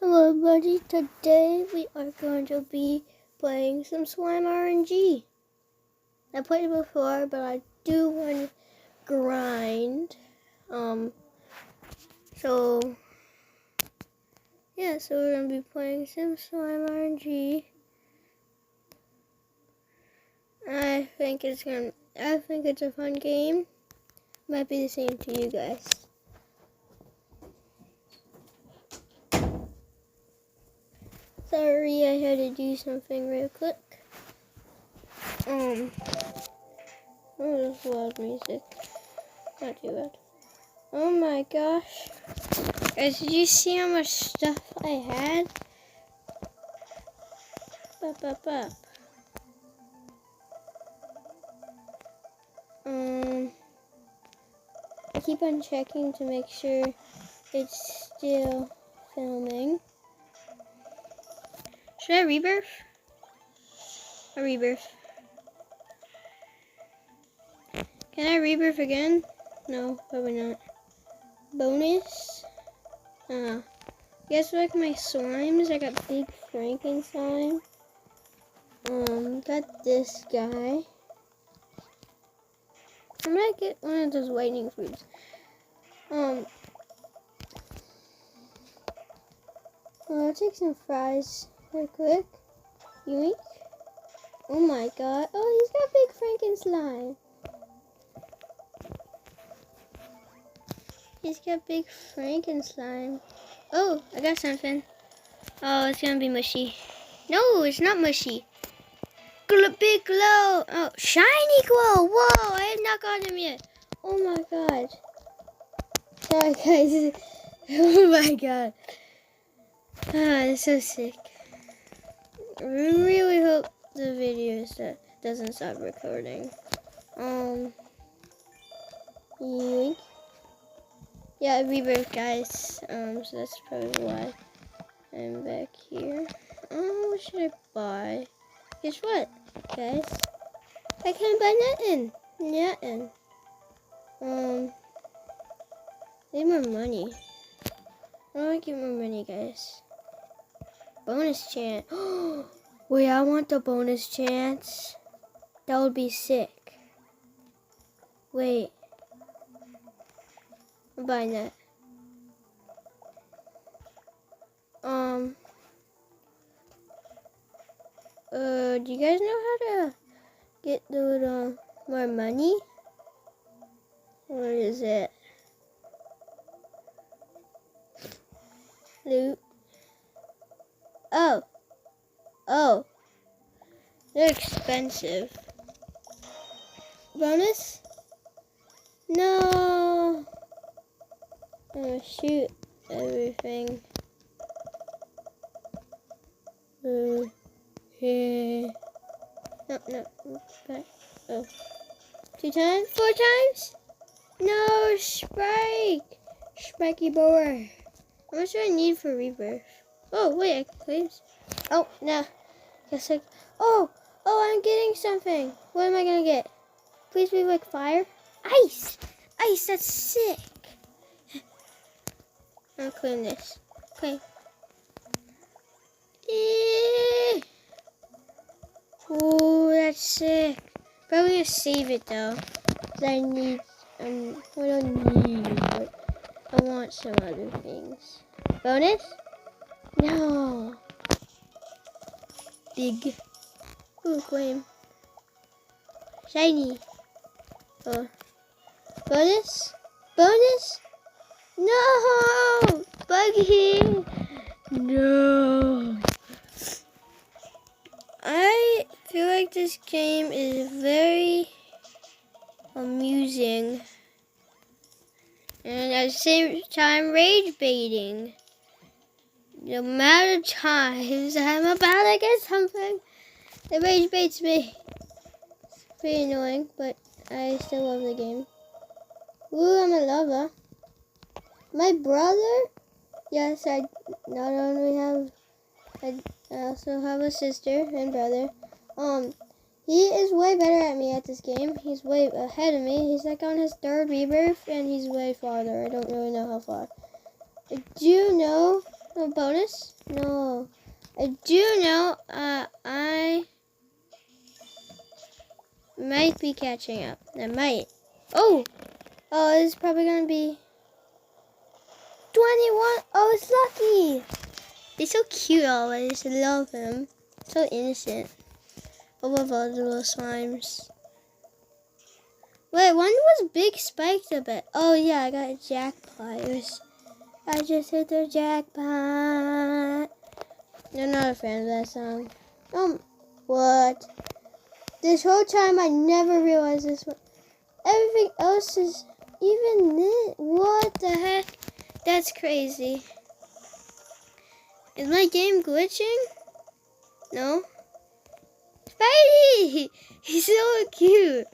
Hello everybody, today we are going to be playing some Slime RNG. I played it before, but I do want to grind. So we're going to be playing some Slime RNG. I think it's a fun game. Might be the same to you guys. Sorry, I had to do something real quick. Oh, there's loud music. Not too bad. Oh my gosh. Guys, did you see how much stuff I had? Up. I keep on checking to make sure it's still filming. Should I rebirth? A rebirth. Can I rebirth again? No, probably not. Bonus? Guess like my slimes, I got Big Frankenstein. Got this guy. I'm gonna get one of those lightning fruits. I'll take some fries real quick. Yoink. Oh my god. Oh, he's got Big Frankenstein. He's got Big Frankenstein. Oh, I got something. Oh, it's gonna be mushy. No, it's not mushy. Big glow. Oh, shiny glow. Whoa, I have not got him yet. Oh my god. Sorry, guys. Oh my god. It's so sick. I really hope the video doesn't stop recording. Yoink. Yeah, I rebirth, guys. So that's probably why I'm back here. What should I buy? Guess what, guys? I can't buy nothing. Need more money. I want to get more money, guys. Bonus chance. Wait, I want the bonus chance. That would be sick. Wait. I'm buying that. Do you guys know how to get the more money? What is it? Loot. Oh. They're expensive. Bonus? No. I'm gonna shoot everything. Yeah. No. Okay. Oh. 2 times? 4 times? No, Spike! Spiky boar. How much do I need for rebirth? Oh, wait, I can claims. Oh, no. Guess I... Oh, I'm getting something. What am I gonna get? Please be like fire. Ice! Ice, that's sick. I'll claim this. Okay. Oh, that's sick. Probably gonna save it though. Cause I need, I don't need, but I want some other things. Bonus? No. Big. Ooh, claim. Shiny. Oh. Bonus? No! Buggy! No! I feel like this game is very amusing and at the same time rage baiting. The amount of times I'm about to get something, it rage baits me. It's pretty annoying, but I still love the game. Ooh, I'm a lover. My brother? Yes, I not only have, I also have a sister and brother. He is way better at me at this game. He's way ahead of me. He's like on his 3rd rebirth, and he's way farther. I don't really know how far. Do you know No bonus? No. I do know I might be catching up. I might. Oh! Oh, it's probably gonna be 21. Oh, it's Lucky! He's so cute always. I love him. So innocent. I love all the little slimes. Wait, one was Big Spiked a bit. Oh yeah, I got a jackpot. I just hit the jackpot. I'm not a fan of that song. What? This whole time I never realized this one. Everything else is even this. What the heck? That's crazy. Is my game glitching? No? Spidey! He's so cute.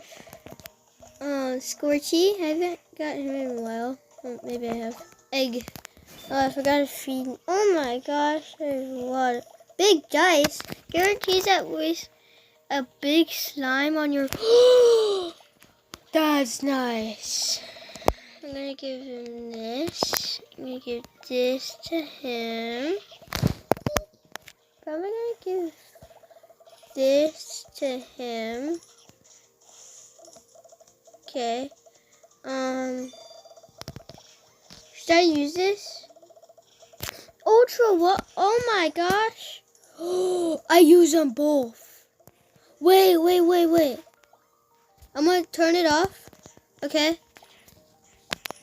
Scorchy. I haven't gotten him in a while. Oh, maybe I have. Egg. Oh, I forgot to feed. Oh my gosh, there's a lot of big dice. Guarantees that was a big slime on your. That's nice. I'm gonna give him this. I'm gonna give this to him. Probably gonna give this to him. Okay. Should I use this? Ultra what? Oh my gosh. I use them both. Wait. I'm gonna turn it off. Okay.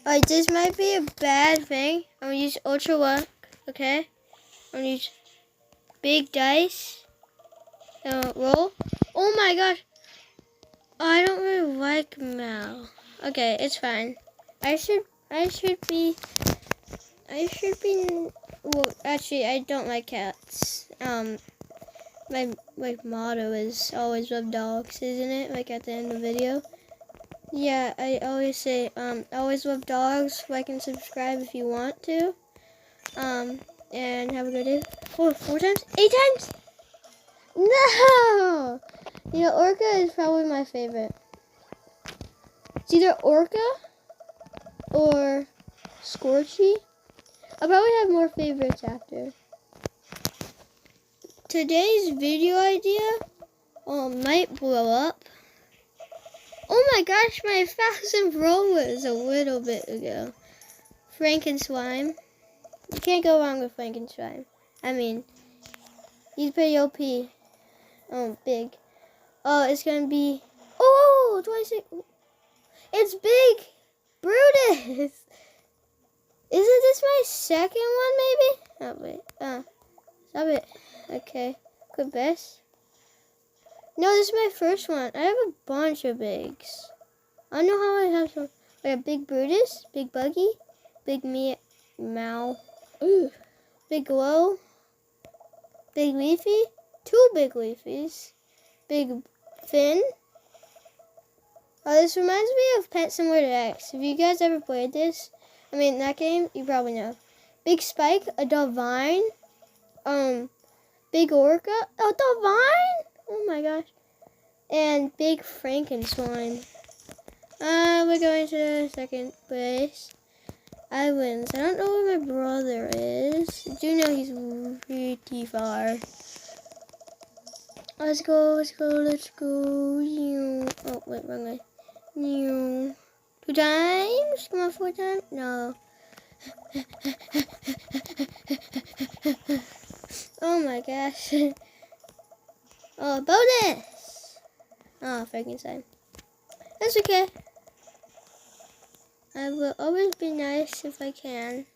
Alright, this might be a bad thing. I'm gonna use Ultra Luck. Okay. I'm gonna use big dice. Roll. Oh my gosh. I don't really like Mal. Okay, it's fine. I should be. Well, actually, I don't like cats. My motto is always love dogs, isn't it? Like at the end of the video. Yeah, I always say always love dogs. Like and subscribe if you want to. And have a good day. 4 times, 8 times. No. You know, Orca is probably my favorite. It's either Orca or Scorchy. I'll probably have more favorites after. Today's video idea might blow up. Oh my gosh, my 1,000 followers a little bit ago. Frankenslime. You can't go wrong with Frankenslime. I mean, he's pretty OP. Oh, big. Oh, it's gonna be. Oh, 26. It's Big Brutus. Isn't this my second one, maybe? Oh, wait. Stop it. Okay. Good best. No, this is my first one. I have a bunch of bigs. I don't know how I have some. I got Big Brutus, Big Buggy, Big Meow, Big Glow, Big Leafy, 2 Big Leafies, Big Finn. Oh, this reminds me of Pet Simulator X. If you guys ever played this, I mean, that game, you probably know. Big Spike, a Divine, Big Orca, a Divine? Oh my gosh. And Big Frankenstein. We're going to the second place. I wins. I don't know where my brother is. I do know he's pretty far. Let's go. Oh, wait, wrong way. 2 times? Come on, 4 times? No. Oh my gosh. Oh, bonus! Oh, Frankenstein. That's okay. I will always be nice if I can.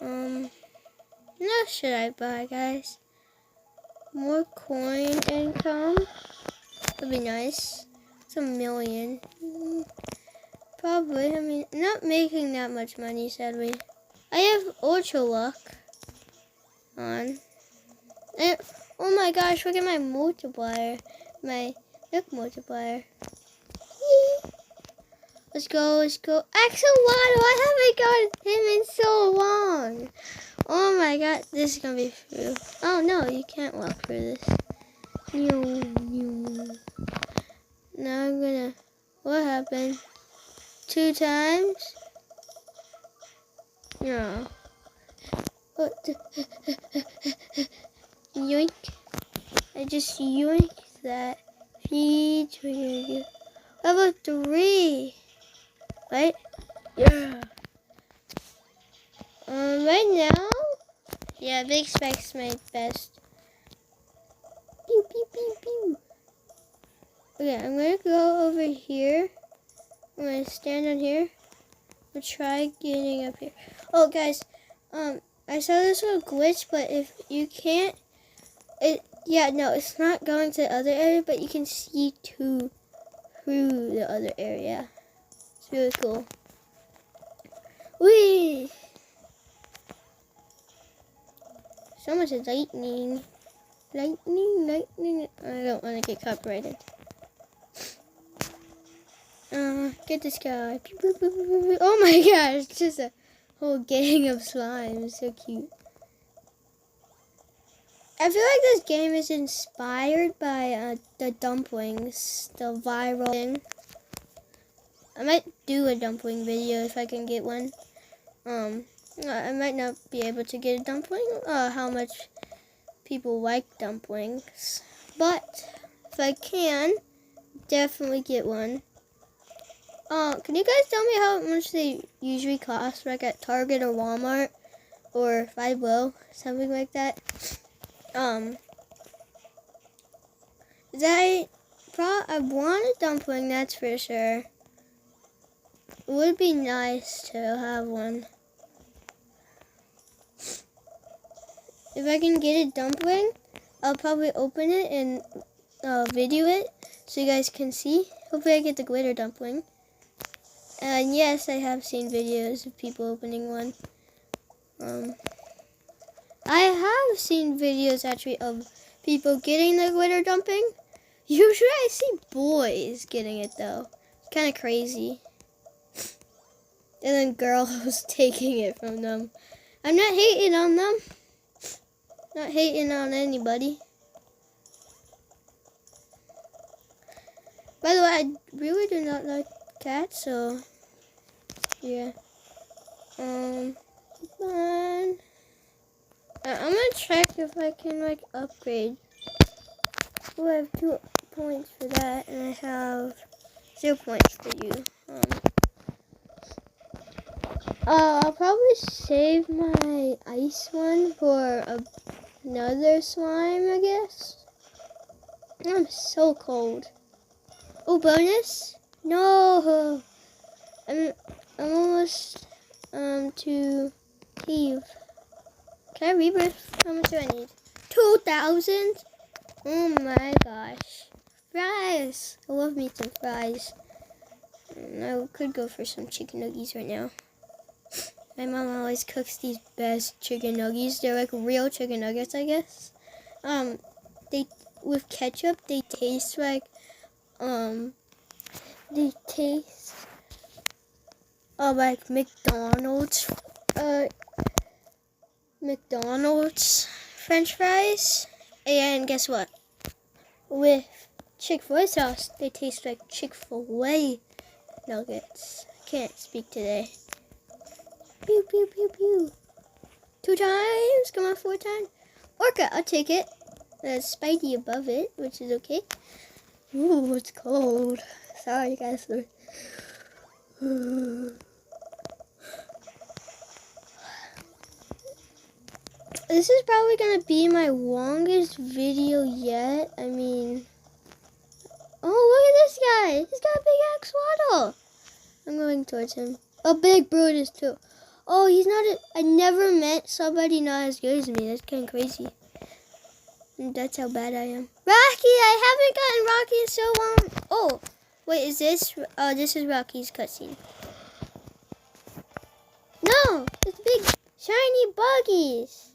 What should I buy, guys? More coin income would be nice. It's $1 million. Probably. I mean, not making that much money, sadly. I have Ultra Luck on. And, oh my gosh, look at my multiplier. My luck multiplier. Let's go. Axolotl, I haven't got him in so long. Oh my god, this is gonna be through. Oh no, you can't walk through this. Now I'm gonna. What happened? 2 times? No. Oh, yoink. I just yoinked that. Feed trigger. Level 3. Right? Yeah. Right now, yeah, Big Spike's my best. Pew, pew, pew, pew. Okay, I'm gonna go over here. I'm gonna stand on here. We'll try getting up here. Oh, guys, I saw this little glitch, but if you can't, it's not going to the other area, but you can see through the other area. It's really cool. Whee! So much lightning. Lightning. I don't want to get copyrighted. Get this guy. Oh my gosh, it's just a whole gang of slimes. So cute. I feel like this game is inspired by the dumplings, the viral thing. I might do a dumpling video if I can get one. I might not be able to get a dumpling, how much people like dumplings. But if I can, definitely get one. Can you guys tell me how much they usually cost, like at Target or Walmart or Five Below, something like that? I want a dumpling, that's for sure. It would be nice to have one. If I can get a dumpling, I'll probably open it and video it so you guys can see. Hopefully I get the glitter dumpling. And yes, I have seen videos of people opening one. I have seen videos actually of people getting the glitter dumpling. Usually I see boys getting it though. It's kind of crazy. And then girls taking it from them. I'm not hating on them. Not hating on anybody. By the way, I really do not like cats, so yeah. Come on. I'm gonna check if I can like upgrade. Oh, I have 2 points for that, and I have 0 points for you. I'll probably save my ice one for another slime, I guess. I'm so cold. Oh, bonus? No! I'm almost to cave. Can I rebirth? How much do I need? 2,000? Oh my gosh. Fries! I love me some fries. I could go for some chicken nuggets right now. My mom always cooks these best chicken nuggets. They're like real chicken nuggets, I guess. They with ketchup, they taste like like McDonald's French fries. And guess what? With Chick-fil-A sauce, they taste like Chick-fil-A nuggets. Can't speak today. Pew, pew, pew, pew. 2 times. Come on, 4 times. Orca, I'll take it. There's Spidey above it, which is okay. Ooh, it's cold. Sorry, guys. This is probably going to be my longest video yet. I mean... Oh, look at this guy. He's got a big axolotl. I'm going towards him. A big Brutus, too. Oh, he's not I never met somebody not as good as me. That's kind of crazy. And that's how bad I am. Rocky! I haven't gotten Rocky in so long. Oh, wait, is this? Oh, this is Rocky's cutscene. No! It's big, shiny buggies.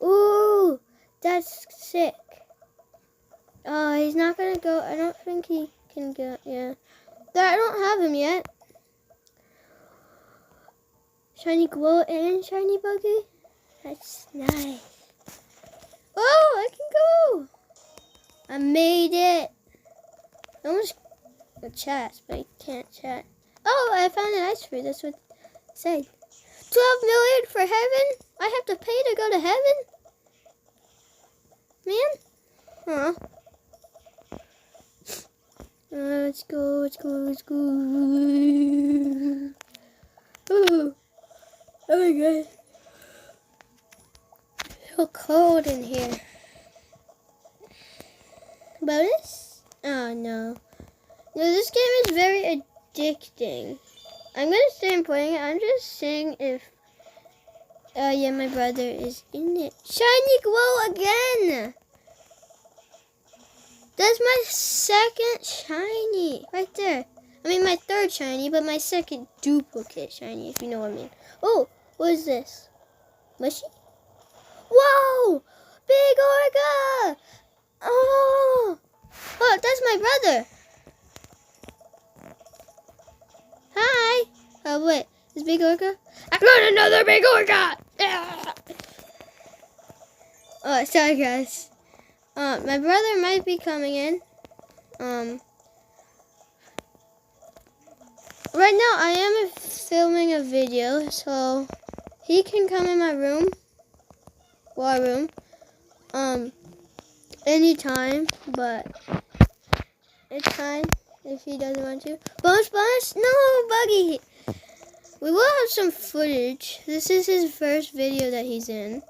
Ooh, that's sick. Oh, he's not going to go. I don't think he can go. Yeah. I don't have him yet. Shiny glow and shiny buggy. That's nice. Oh, I can go. I made it. I almost chat, but I can't chat. Oh, I found an ice fruit. That's what it said. 12 million for heaven? I have to pay Let's go. Oh my god. So cold in here. Bonus? Oh no. No, this game is very addicting. I'm gonna stay playing it. I'm just seeing if yeah, my brother is in it. Shiny glow again! That's my second shiny. Right there. I mean my third shiny, but my second duplicate shiny, if you know what I mean. Oh, what is this? Mushy? Whoa! Big Orca! Oh! Oh, that's my brother. Hi. Oh, wait. Is Big Orca? I got another Big Orca! Ah! Oh, sorry, guys. My brother might be coming in. Right now, I am filming a video, so he can come in my room. War room. Anytime, but it's fine if he doesn't want to. Bonus? No, Buggy. We will have some footage. This is his first video that he's in.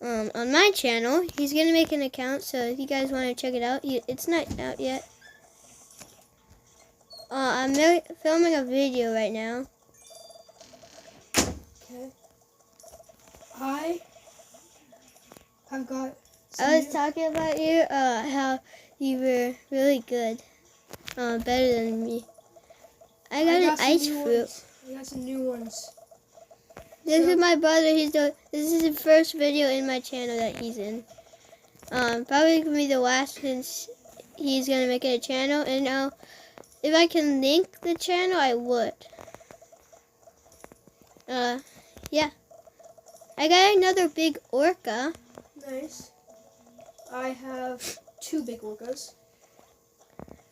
On my channel. He's gonna make an account, so if you guys want to check it out, it's not out yet. I'm filming a video right now. Okay. I've got. I was talking about you, how you were really good. Better than me. I got an ice fruit. I got some new ones. This is my brother. This is the first video in my channel that he's in. Probably gonna be the last since he's gonna make it a channel. And if I can link the channel, I would. Yeah. I got another Big Orca. Nice. I have 2 Big Orcas.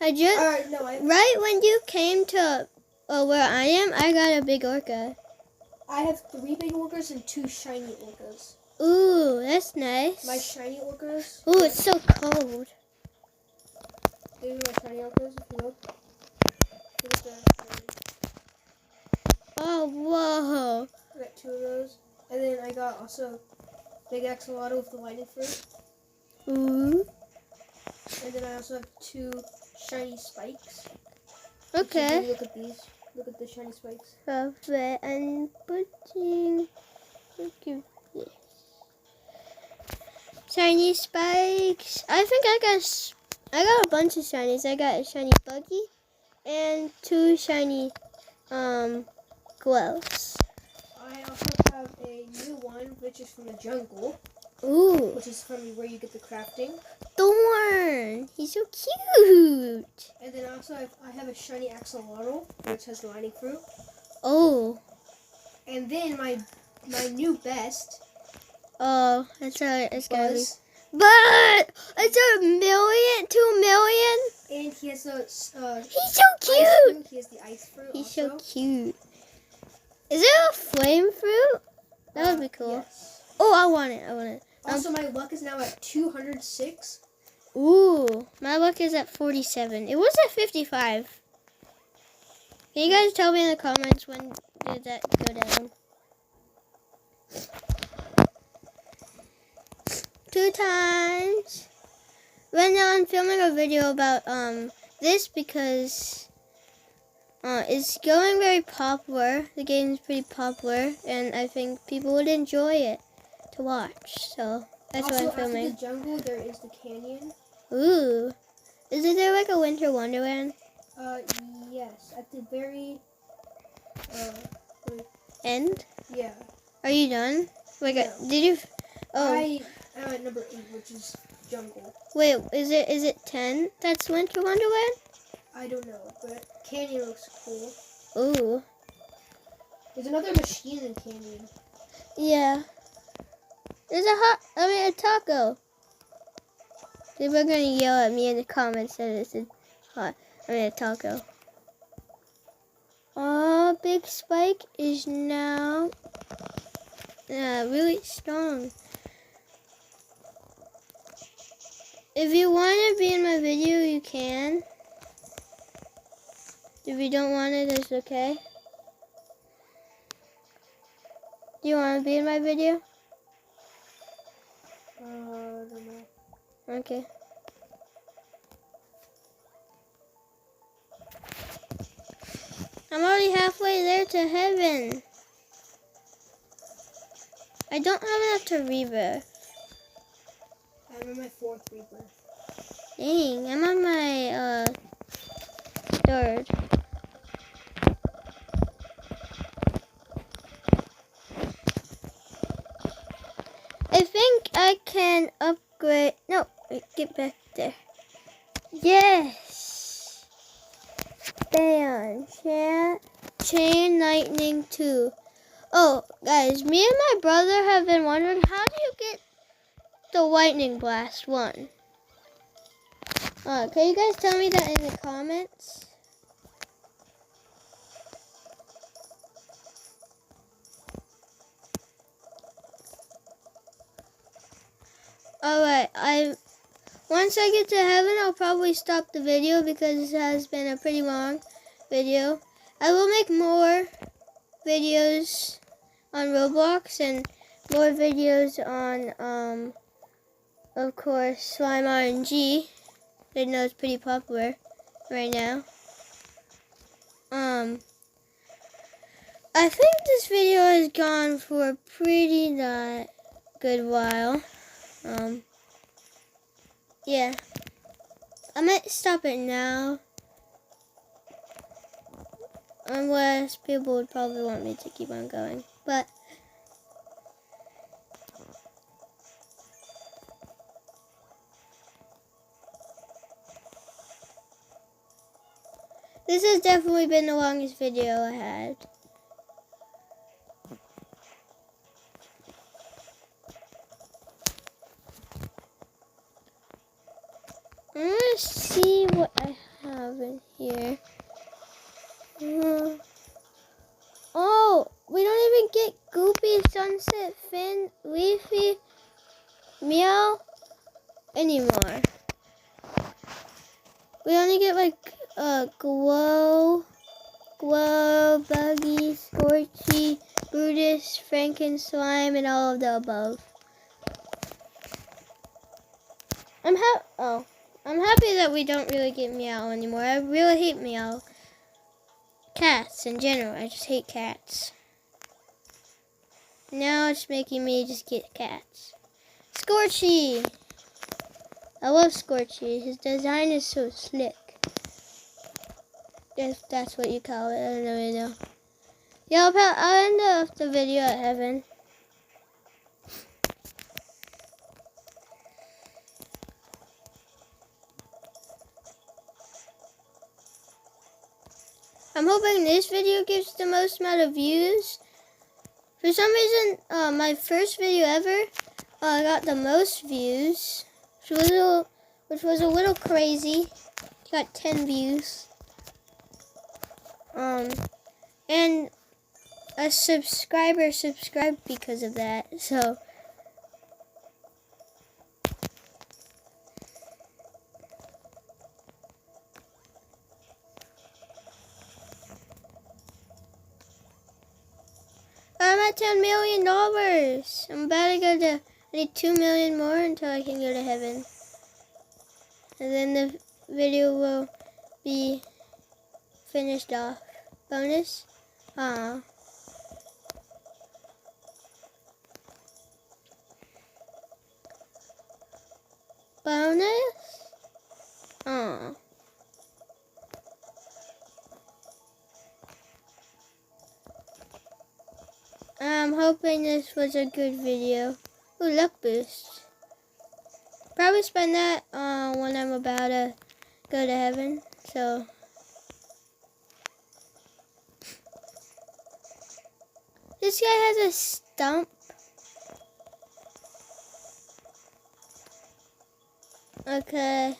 Right when you came to where I am, I got a Big Orca. I have 3 Big Orcas and 2 shiny Orcas. Ooh, that's nice. My shiny Orcas. Ooh, it's so cold. These are my shiny Orcas, if you look. Oh, whoa. I got 2 of those. And then I got also Big Axolotl with the lightning fruit. Ooh. And then I also have 2 shiny spikes. Okay. Look at these. Look at the shiny spikes. Perfect. And putting. Look at this. Shiny spikes. I think I got a bunch of shinies. I got a shiny Buggy and 2 shiny gloves. I also have a new one, which is from the jungle. Ooh. Which is from where you get the crafting. Thorn. He's so cute. And then also I have a shiny axolotl, which has the lightning fruit. Oh. And then my new best. Oh, that's right. It's gotta be. Buzz. But it's 2 million. And he has the He's so ice cute. fruit. He has the ice fruit. He's also. so cute. Is it a flame fruit? That would be cool. Yes. Oh, I want it. Also, my luck is now at 206. Ooh, my luck is at 47. It was at 55. Can you guys tell me in the comments when did that go down? 2 times. Right now I'm filming a video about this because it's going very popular. The game is pretty popular and I think people would enjoy it to watch. So that's Also, what I'm filming. after the jungle, there is the canyon. Ooh. Isn't there like a winter wonderland? Yes. At the very End? yeah. Are you done? Like, No. did you? Oh, I am at number 8, which is jungle. wait. Is it 10? That's winter wonderland. I don't know, but canyon looks cool. Ooh. There's another machine in canyon. Yeah. There's a taco. People are gonna yell at me in the comments that it's a taco. Oh, Big Spike is now really strong. If you want to be in my video, you can. If you don't want it, it's okay. Do you want to be in my video? I don't know. Okay. I'm already halfway there to heaven. I don't have enough to rebirth. I'm in my 4th rebirth. Dang, I'm on my 3rd. I think I can upgrade. No, wait, get back there. Yes. Bam. Chain lightning 2. Oh, guys, me and my brother have been wondering, how do you get the lightning blast 1? Can you guys tell me that in the comments? Alright, once I get to heaven, I'll probably stop the video because this has been a pretty long video. I will make more videos on Roblox and more videos on, of course, Slime RNG. I know it's pretty popular right now. I think this video has gone for a pretty good while. Yeah. I might stop it now. Unless people would probably want me to keep on going. But this has definitely been the longest video I had. I'm gonna see what I have in here. Oh, we don't even get Goopy, Sunset, Finn, Leafy, Meow anymore. We only get like Glow, Buggy, Scorchy, Brutus, Frankenslime, and all of the above. I'm happy that we don't really get Meow anymore. I really hate Meow. Cats in general. I just hate cats. Now it's making me just get cats. Scorchy! I love Scorchy. His design is so slick. If that's what you call it. I don't really know. Yeah, I'll end off the video at heaven. I'm hoping this video gives the most amount of views. For some reason, my first video ever got the most views, which was a little crazy. Got 10 views. And a subscriber subscribed because of that. So I'm at $10 million. I'm about to go to, I need 2 million more until I can go to heaven. And then the video will be finished off. Bonus? Aw. Bonus? Aw. I'm hoping this was a good video. Ooh, luck boost. Probably spend that when I'm about to go to heaven. So this guy has a stump. Okay.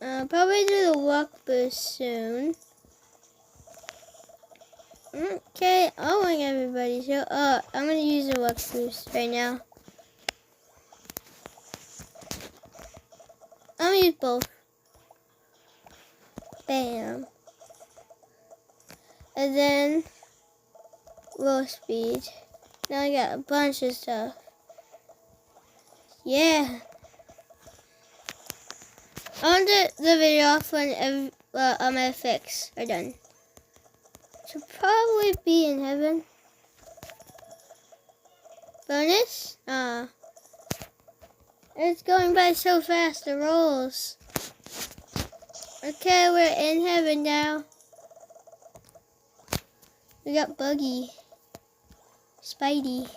Probably do the luck boost soon. Okay, I'll wing everybody. So, I'm gonna use the luck boost right now. I'm gonna use both. Bam. And then low speed. Now I got a bunch of stuff. Yeah. I'll end the video off when all my effects are done. Should probably be in heaven. Bonus? It's going by so fast, the rolls. Okay, we're in heaven now. We got Buggy. Spidey.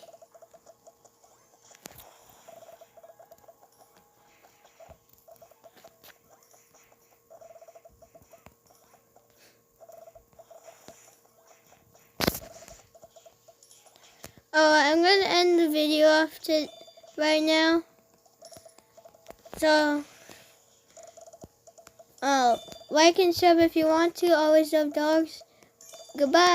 Oh, I'm going to end the video off right now. So, like and sub if you want to. Always love dogs. Goodbye.